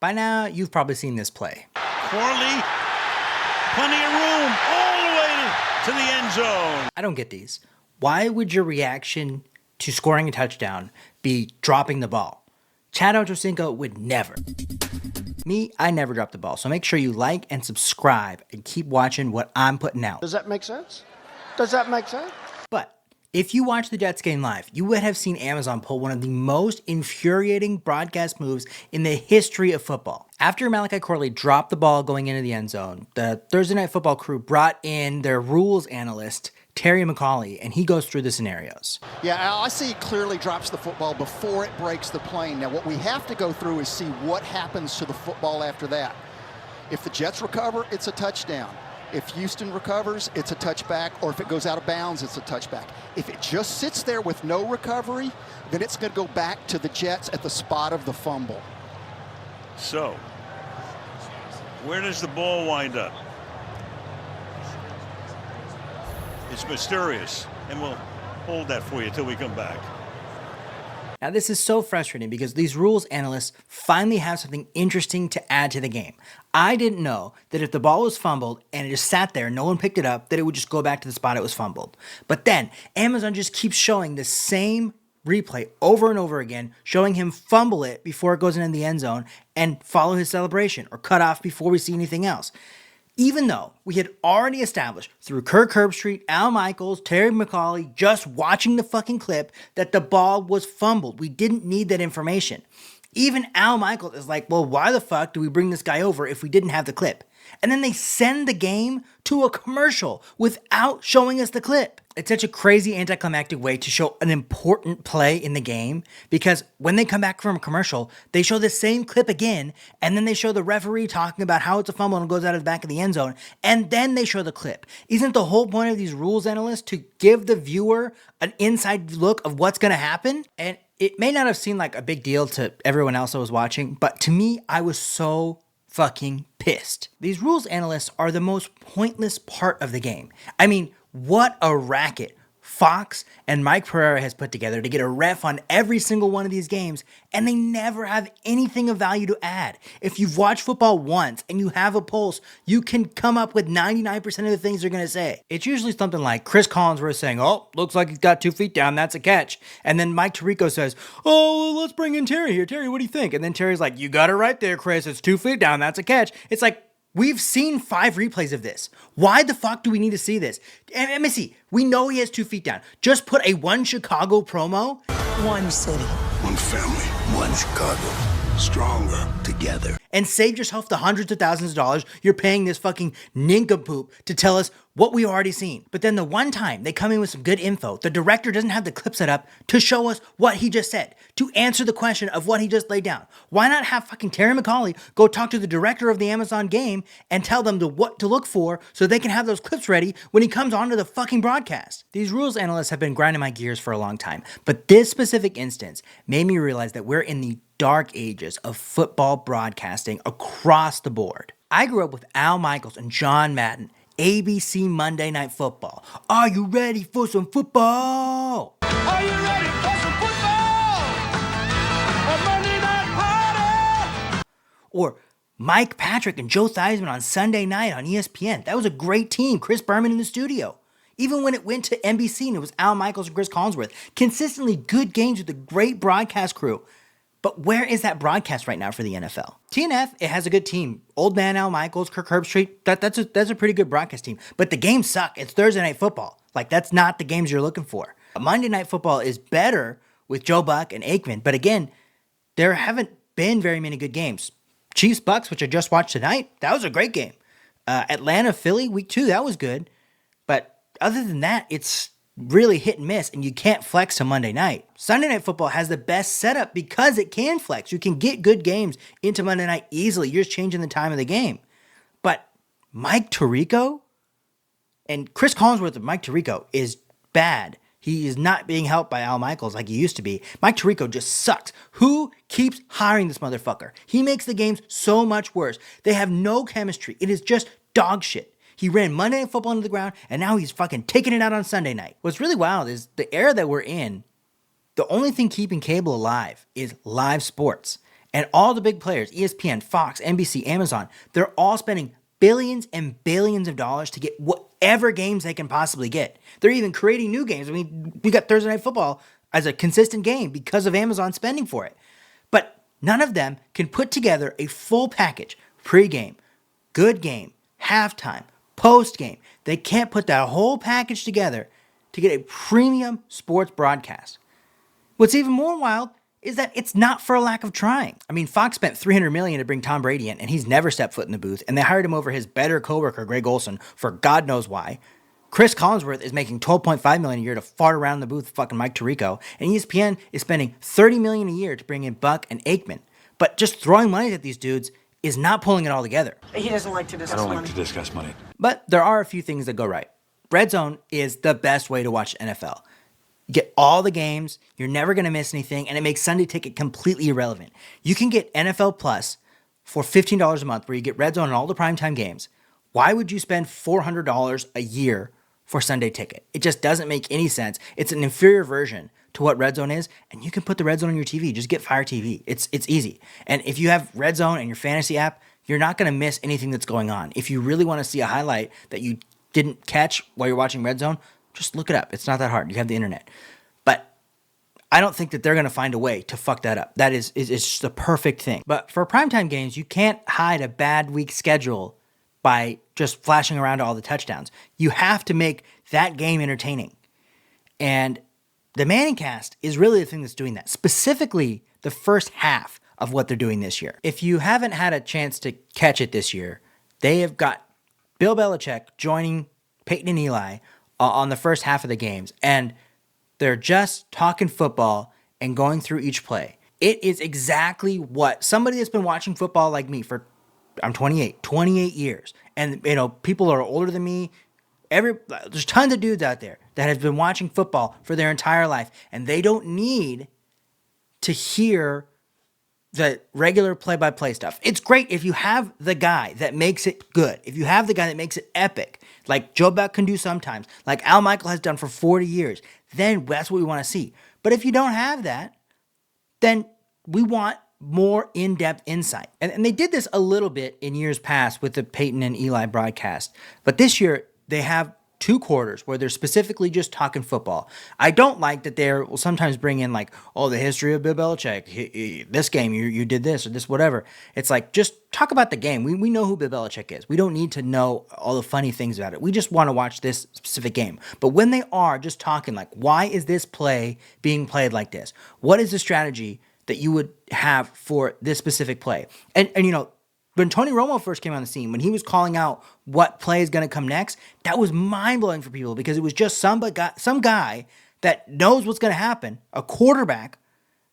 By now, you've probably seen this play. Corley, plenty of room, all the way to the end zone. I don't get these. Why would your reaction to scoring a touchdown be dropping the ball? Chad Ochocinco would never. Me, I never drop the ball, so make sure you like and subscribe and keep watching what I'm putting out. Does that make sense? Does that make sense? But if you watch the Jets game live, you would have seen Amazon pull one of the most infuriating broadcast moves in the history of football. After Malachi Corley dropped the ball going into the end zone, the Thursday Night Football crew brought in their rules analyst, Terry McCauley, and he goes through the scenarios. Yeah, I see he clearly drops the football before it breaks the plane. Now, what we have to go through is see what happens to the football after that. If the Jets recover, it's a touchdown. If Houston recovers, it's a touchback, or if it goes out of bounds, it's a touchback. If it just sits there with no recovery, then it's going to go back to the Jets at the spot of the fumble. So, where does the ball wind up? It's mysterious, and we'll hold that for you till we come back. Now, this is so frustrating because these rules analysts finally have something interesting to add to the game. I didn't know that if the ball was fumbled and it just sat there, no one picked it up, that it would just go back to the spot it was fumbled. But then Amazon just keeps showing the same replay over and over again, showing him fumble it before it goes into the end zone and follow his celebration or cut off before we see anything else. Even though we had already established through Kirk Herbstreit, Al Michaels, Terry McCauley, just watching the fucking clip, that the ball was fumbled. We didn't need that information. Even Al Michaels is like, well, why the fuck do we bring this guy over if we didn't have the clip? And then they send the game to a commercial without showing us the clip. It's such a crazy anticlimactic way to show an important play in the game, because when they come back from a commercial, they show the same clip again, and then they show the referee talking about how it's a fumble and goes out of the back of the end zone, and then they show the clip. Isn't the whole point of these rules analysts to give the viewer an inside look of what's going to happen? And it may not have seemed like a big deal to everyone else that was watching, but to me, I was so fucking pissed. These rules analysts are the most pointless part of the game. I mean, what a racket Fox and Mike Pereira has put together to get a ref on every single one of these games, and they never have anything of value to add. If you've watched football once and you have a pulse, you can come up with 99% of the things they're going to say. It's usually something like Chris Collinsworth saying, oh, looks like he's got 2 feet down, that's a catch. And then Mike Tirico says, oh, let's bring in Terry here. Terry, what do you think? And then Terry's like, you got it right there, Chris. It's 2 feet down, that's a catch. It's like, we've seen 5 replays of this. Why the fuck do we need to see this? And let me see. We know he has 2 feet down. Just put a One Chicago promo. One city. One family. One Chicago. Stronger together. And save yourself the hundreds of thousands of dollars you're paying this fucking nincompoop to tell us what we've already seen. But then the one time they come in with some good info, the director doesn't have the clip set up to show us what he just said, to answer the question of what he just laid down. Why not have fucking Terry McCauley go talk to the director of the Amazon game and tell them what to look for so they can have those clips ready when he comes onto the fucking broadcast? These rules analysts have been grinding my gears for a long time, but this specific instance made me realize that we're in the dark ages of football broadcasting across the board. I grew up with Al Michaels and John Madden, ABC Monday Night Football. Are you ready for some football? Are you ready for some football? A Monday Night Party! Or Mike Patrick and Joe Theismann on Sunday night on ESPN. That was a great team. Chris Berman in the studio. Even when it went to NBC and it was Al Michaels and Chris Collinsworth. Consistently good games with a great broadcast crew. But where is that broadcast right now for the NFL? TNF, it has a good team. Old man Al Michaels, Kirk Herbstreit, that's a pretty good broadcast team. But the games suck. It's Thursday Night Football. Like, that's not the games you're looking for. Monday Night Football is better with Joe Buck and Aikman. But again, there haven't been very many good games. Chiefs Bucks, which I just watched tonight, that was a great game. Atlanta Philly, week 2, that was good. But other than that, it's really hit and miss, and you can't flex to Monday night. Sunday Night Football has the best setup because it can flex. You can get good games into Monday night easily. You're just changing the time of the game. But Mike Tirico and Chris Collinsworth of Mike Tirico is bad. He is not being helped by Al Michaels like he used to be. Mike Tirico just sucks. Who keeps hiring this motherfucker? He makes the games so much worse. They have no chemistry. It is just dog shit. He ran Monday Night Football into the ground, and now he's fucking taking it out on Sunday night. What's really wild is the era that we're in, the only thing keeping cable alive is live sports. And all the big players, ESPN, Fox, NBC, Amazon, they're all spending billions and billions of dollars to get whatever games they can possibly get. They're even creating new games. I mean, we got Thursday Night Football as a consistent game because of Amazon spending for it. But none of them can put together a full package, pregame, good game, halftime, post-game. They can't put that whole package together to get a premium sports broadcast. What's even more wild is that it's not for a lack of trying. I mean, Fox spent $300 million to bring Tom Brady in, and he's never stepped foot in the booth, and they hired him over his better coworker, Greg Olson, for God knows why. Chris Collinsworth is making $12.5 million a year to fart around the booth with fucking Mike Tirico, and ESPN is spending $30 million a year to bring in Buck and Aikman. But just throwing money at these dudes is not pulling it all together. He doesn't like to discuss money. I don't like to discuss money. But there are a few things that go right. Red Zone is the best way to watch NFL. You get all the games, you're never going to miss anything, and it makes Sunday Ticket completely irrelevant. You can get NFL Plus for $15 a month where you get Red Zone and all the primetime games. Why would you spend $400 a year for Sunday Ticket? It just doesn't make any sense. It's an inferior version to what Red Zone is, and you can put the Red Zone on your TV. Just get Fire TV. It's easy. And if you have Red Zone and your fantasy app, you're not going to miss anything that's going on. If you really want to see a highlight that you didn't catch while you're watching Red Zone, just look it up. It's not that hard. You have the internet. But I don't think that they're going to find a way to fuck that up. That is just the perfect thing. But for primetime games, you can't hide a bad week schedule by just flashing around to all the touchdowns. You have to make that game entertaining. And the Manning cast is really the thing that's doing that. Specifically, the first half of what they're doing this year. If you haven't had a chance to catch it this year, they have got Bill Belichick joining Peyton and Eli on the first half of the games, and they're just talking football and going through each play. It is exactly what somebody that's been watching football like me for, I'm 28 years, and people are older than me. There's tons of dudes out there that have been watching football for their entire life, and they don't need to hear the regular play-by-play stuff. It's great if you have the guy that makes it good. If you have the guy that makes it epic, like Joe Buck can do sometimes, like Al Michael has done for 40 years, then that's what we want to see. But if you don't have that, then we want more in-depth insight. And they did this a little bit in years past with the Peyton and Eli broadcast. But this year, they have 2 quarters where they're specifically just talking football. I don't like that they will sometimes bring in like, oh, the history of Bill Belichick. This game, you did this or this, whatever. It's like, just talk about the game. We know who Bill Belichick is. We don't need to know all the funny things about it. We just want to watch this specific game. But when they are just talking like, why is this play being played like this? What is the strategy that you would have for this specific play? And when Tony Romo first came on the scene, when he was calling out what play is going to come next, that was mind-blowing for people because it was just some guy that knows what's going to happen, a quarterback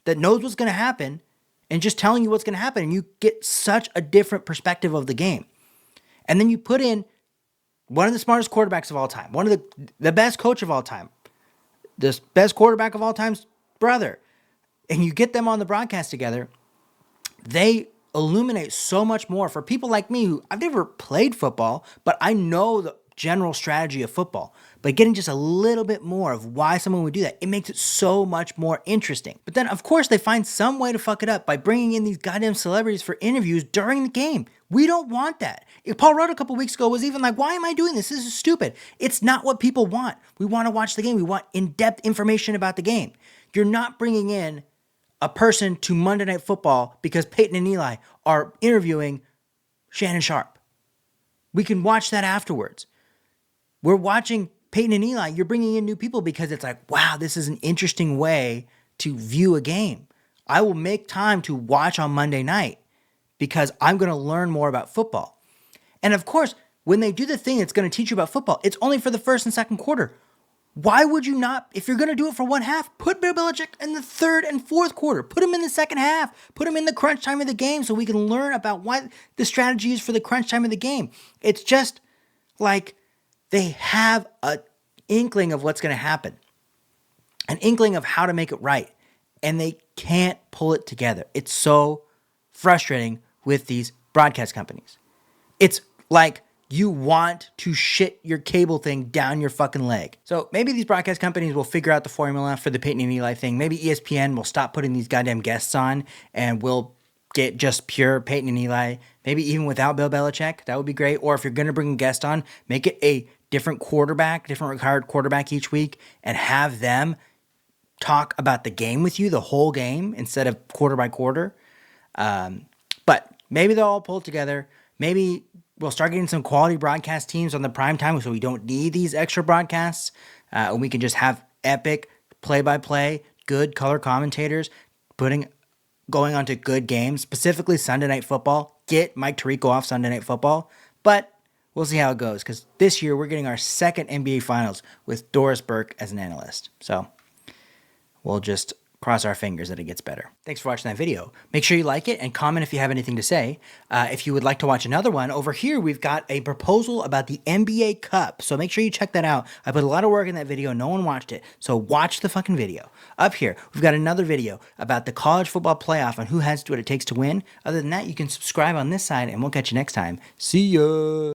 that knows what's going to happen, and just telling you what's going to happen, and you get such a different perspective of the game. And then you put in one of the smartest quarterbacks of all time, one of the best coach of all time, the best quarterback of all time's brother, and you get them on the broadcast together, they illuminate so much more for people like me who I've never played football, but I know the general strategy of football. But getting just a little bit more of why someone would do that, it makes it so much more interesting. But then, of course, they find some way to fuck it up by bringing in these goddamn celebrities for interviews during the game. We don't want that. Paul Rudd a couple weeks ago was even like, why am I doing this? This is stupid. It's not what people want. We want to watch the game. We want in-depth information about the game. You're not bringing in a person to Monday Night Football because Peyton and Eli are interviewing Shannon Sharp. We can watch that afterwards. We're watching Peyton and Eli. You're bringing in new people because it's like, wow, this is an interesting way to view a game. I will make time to watch on Monday night because I'm going to learn more about football. And of course, when they do the thing that's going to teach you about football, it's only for the first and second quarter. Why would you not, if you're going to do it for one half, put Bill Belichick in the third and fourth quarter. Put him in the second half. Put him in the crunch time of the game so we can learn about what the strategy is for the crunch time of the game. It's just like they have an inkling of what's going to happen, an inkling of how to make it right, and they can't pull it together. It's so frustrating with these broadcast companies. It's like you want to shit your cable thing down your fucking leg. So maybe these broadcast companies will figure out the formula for the Peyton and Eli thing. Maybe ESPN will stop putting these goddamn guests on and will get just pure Peyton and Eli, maybe even without Bill Belichick. That would be great. Or if you're going to bring a guest on, make it a different quarterback, different retired quarterback each week, and have them talk about the game with you, the whole game, instead of quarter by quarter. But maybe they'll all pull together. Maybe we'll start getting some quality broadcast teams on the primetime so we don't need these extra broadcasts. And we can just have epic play-by-play, good color commentators going on to good games, specifically Sunday Night Football. Get Mike Tirico off Sunday Night Football. But we'll see how it goes, because this year we're getting our second NBA Finals with Doris Burke as an analyst. So we'll just cross our fingers that it gets better. Thanks for watching that video. Make sure you like it and comment if you have anything to say. If you would like to watch another one, over here we've got a proposal about the NBA Cup. So make sure you check that out. I put a lot of work in that video. No one watched it. So watch the fucking video. Up here, we've got another video about the college football playoff and who has what it takes to win. Other than that, you can subscribe on this side and we'll catch you next time. See ya!